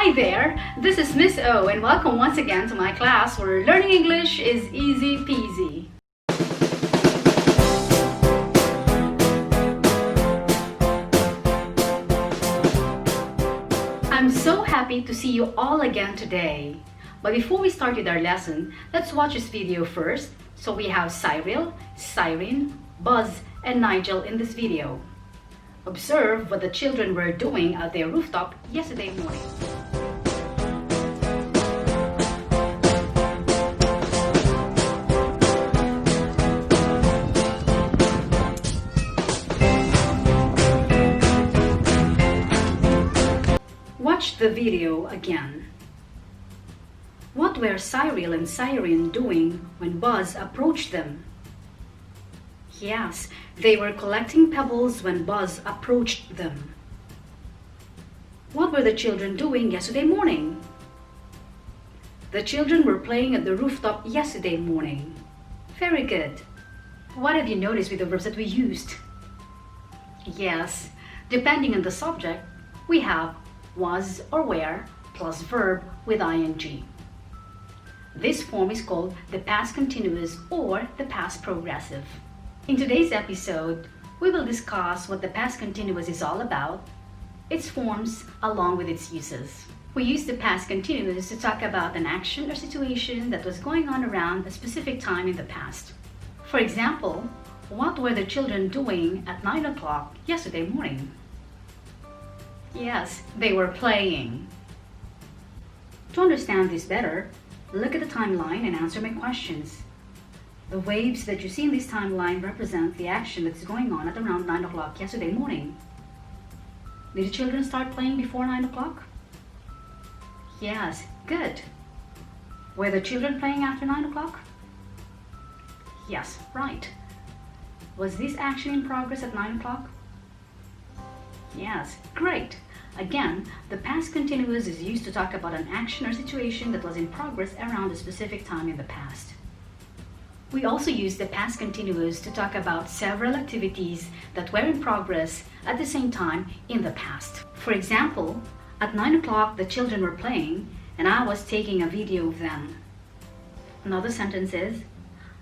Hi there, this is Miss O and welcome once again to my class where learning English is easy peasy. I'm so happy to see you all again today. But before we start with our lesson, let's watch this video first. So we have Cyril, Cyrene, Buzz, and Nigel in this video. Observe what the children were doing at their rooftop yesterday morning. Watch the video again. What were Cyril and Cyrene doing when Buzz approached them? Yes, they were collecting pebbles when Buzz approached them. What were the children doing yesterday morning? The children were playing at the rooftop yesterday morning. Very good. What have you noticed with the verbs that we used? Yes, depending on the subject, we have was or were plus verb with ing. This form is called the past continuous or the past progressive. In today's episode, we will discuss what the past continuous is all about, its forms, along with its uses. We use the past continuous to talk about an action or situation that was going on around a specific time in the past. For example, what were the children doing at 9 o'clock yesterday morning? Yes, they were playing. To understand this better, look at the timeline and answer my questions. The waves that you see in this timeline represent the action that is going on at around 9 o'clock yesterday morning. Did the children start playing before 9 o'clock? Yes, good. Were the children playing after 9 o'clock? Yes, right. Was this action in progress at 9 o'clock? Yes, great. Again, the past continuous is used to talk about an action or situation that was in progress around a specific time in the past. We also use the past continuous to talk about several activities that were in progress at the same time in the past. For example, at 9 o'clock the children were playing and I was taking a video of them. Another sentence is,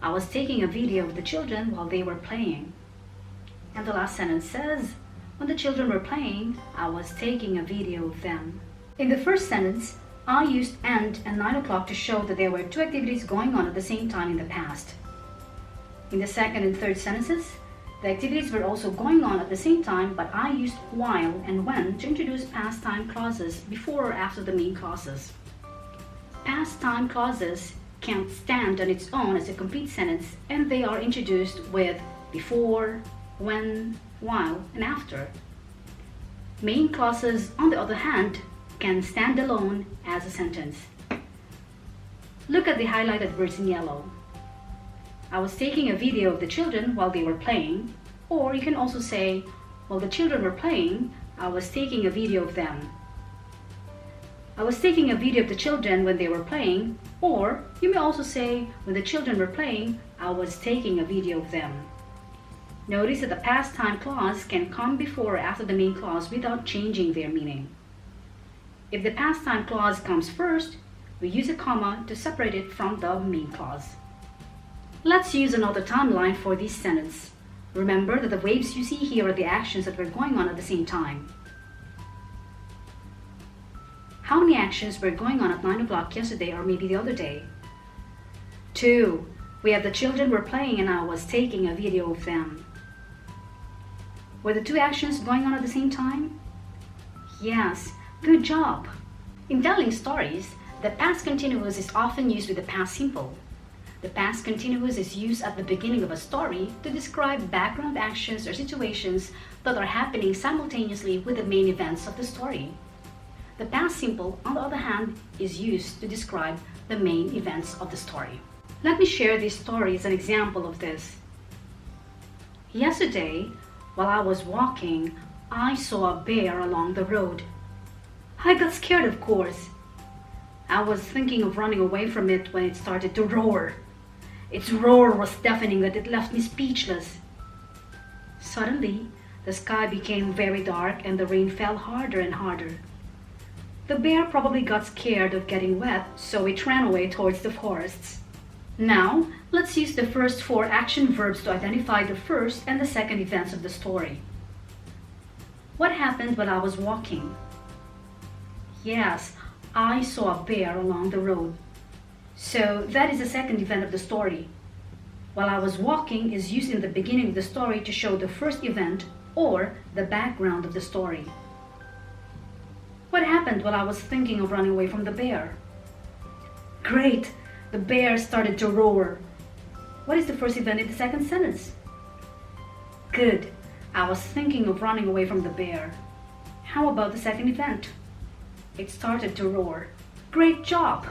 I was taking a video of the children while they were playing. And the last sentence says, when the children were playing, I was taking a video of them. In the first sentence, I used and 9 o'clock to show that there were two activities going on at the same time in the past. In the second and third sentences, the activities were also going on at the same time, but I used while and when to introduce past time clauses before or after the main clauses. Past time clauses can't stand on its own as a complete sentence, and they are introduced with before, when, while, and after. Main clauses, on the other hand, can stand alone as a sentence. Look at the highlighted words in yellow. I was taking a video of the children while they were playing, or you can also say, while the children were playing, I was taking a video of them. I was taking a video of the children when they were playing, or you may also say, when the children were playing, I was taking a video of them. Notice that the past time clause can come before or after the main clause without changing their meaning. If the past time clause comes first, we use a comma to separate it from the main clause. Let's use another timeline for this sentence. Remember that the waves you see here are the actions that were going on at the same time. How many actions were going on at 9 o'clock yesterday or maybe the other day? 2. We have the children were playing and I was taking a video of them. Were the two actions going on at the same time? Yes. Good job! In telling stories, the past continuous is often used with the past simple. The past continuous is used at the beginning of a story to describe background actions or situations that are happening simultaneously with the main events of the story. The past simple, on the other hand, is used to describe the main events of the story. Let me share this story as an example of this. Yesterday, while I was walking, I saw a bear along the road. I got scared, of course. I was thinking of running away from it when it started to roar. Its roar was deafening that it left me speechless. Suddenly, the sky became very dark and the rain fell harder and harder. The bear probably got scared of getting wet, so it ran away towards the forests. Now, let's use the first 4 action verbs to identify the first and the second events of the story. What happened while I was walking? Yes, I saw a bear along the road. So that is the second event of the story. While I was walking is used in the beginning of the story to show the first event or the background of the story. What happened while I was thinking of running away from the bear? Great! The bear started to roar. What is the first event in the second sentence? Good! I was thinking of running away from the bear. How about the second event? It started to roar. Great job!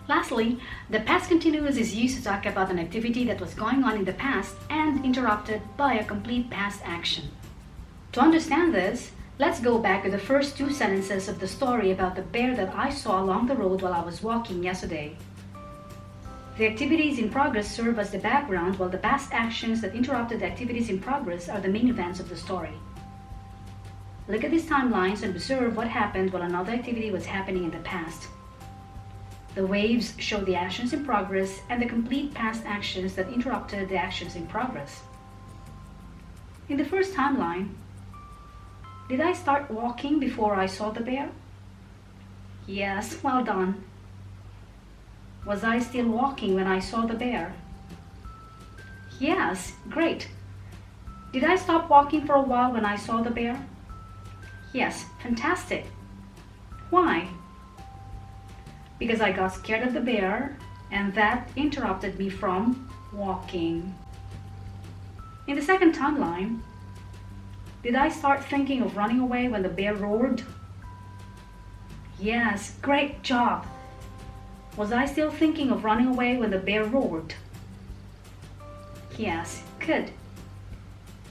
Lastly, the past continuous is used to talk about an activity that was going on in the past and interrupted by a complete past action. To understand this, let's go back to the first 2 sentences of the story about the bear that I saw along the road while I was walking yesterday. The activities in progress serve as the background, while the past actions that interrupted the activities in progress are the main events of the story. Look at these timelines and observe what happened while another activity was happening in the past. The waves show the actions in progress and the complete past actions that interrupted the actions in progress. In the first timeline, did I start walking before I saw the bear? Yes, well done. Was I still walking when I saw the bear? Yes, great. Did I stop walking for a while when I saw the bear? Yes, fantastic. Why? Because I got scared of the bear and that interrupted me from walking. In the second timeline, did I start thinking of running away when the bear roared? Yes, great job. Was I still thinking of running away when the bear roared? Yes, good.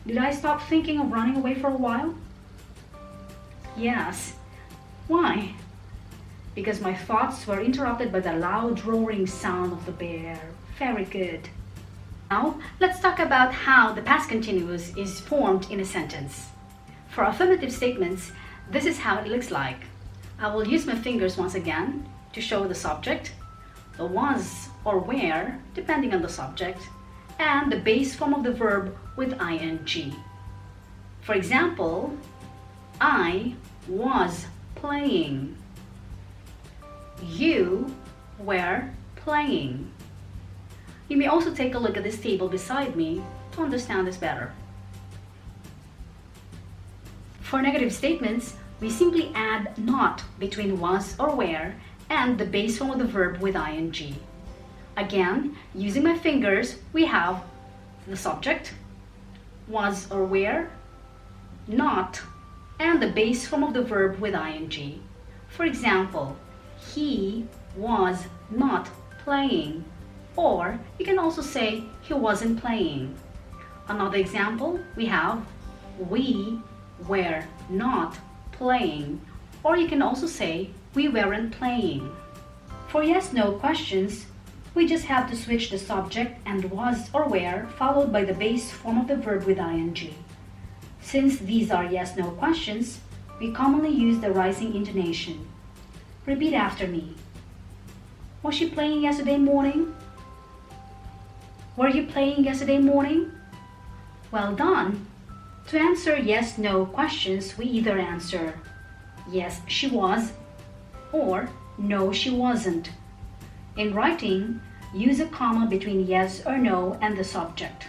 Did I stop thinking of running away for a while? Yes. Why? Because my thoughts were interrupted by the loud roaring sound of the bear. Very good. Now, let's talk about how the past continuous is formed in a sentence. For affirmative statements, this is how it looks like. I will use my fingers once again to show the subject, the was or were, depending on the subject, and the base form of the verb with ing. For example, I was playing. You were playing. You may also take a look at this table beside me to understand this better. For negative statements, we simply add not between was or were and the base form of the verb with ing. Again, using my fingers, we have the subject, was or were, not, and the base form of the verb with ing. For example, he was not playing, or you can also say he wasn't playing. Another example, we have we were not playing, or you can also say we weren't playing. For yes/no questions, we just have to switch the subject and was or were followed by the base form of the verb with ing. Since these are yes/no questions, we commonly use the rising intonation. Repeat after me. Was she playing yesterday morning? Were you playing yesterday morning? Well done. To answer yes/no questions, we either answer yes, she was, or no, she wasn't. In writing, use a comma between yes or no and the subject.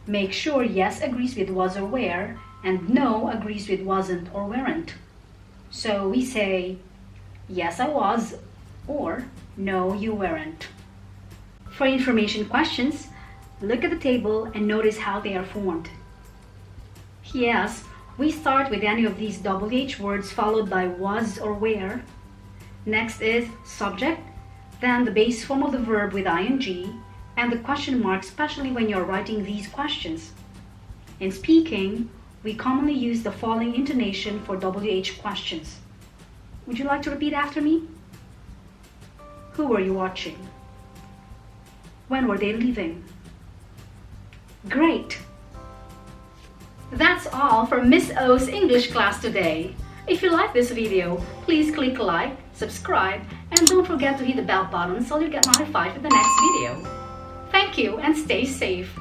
Make sure yes agrees with was or were and no agrees with wasn't or weren't. So we say, yes, I was, or no, you weren't. For information questions, look at the table and notice how they are formed. Yes, we start with any of these WH words followed by was or were. Next is subject, then the base form of the verb with ing, and the question mark, especially when you're writing these questions. In speaking, we commonly use the following intonation for WH questions. Would you like to repeat after me? Who were you watching? When were they leaving? Great! That's all for Miss O's English class today. If you like this video, please click like, subscribe, and don't forget to hit the bell button so you get notified for the next video. Thank you and stay safe.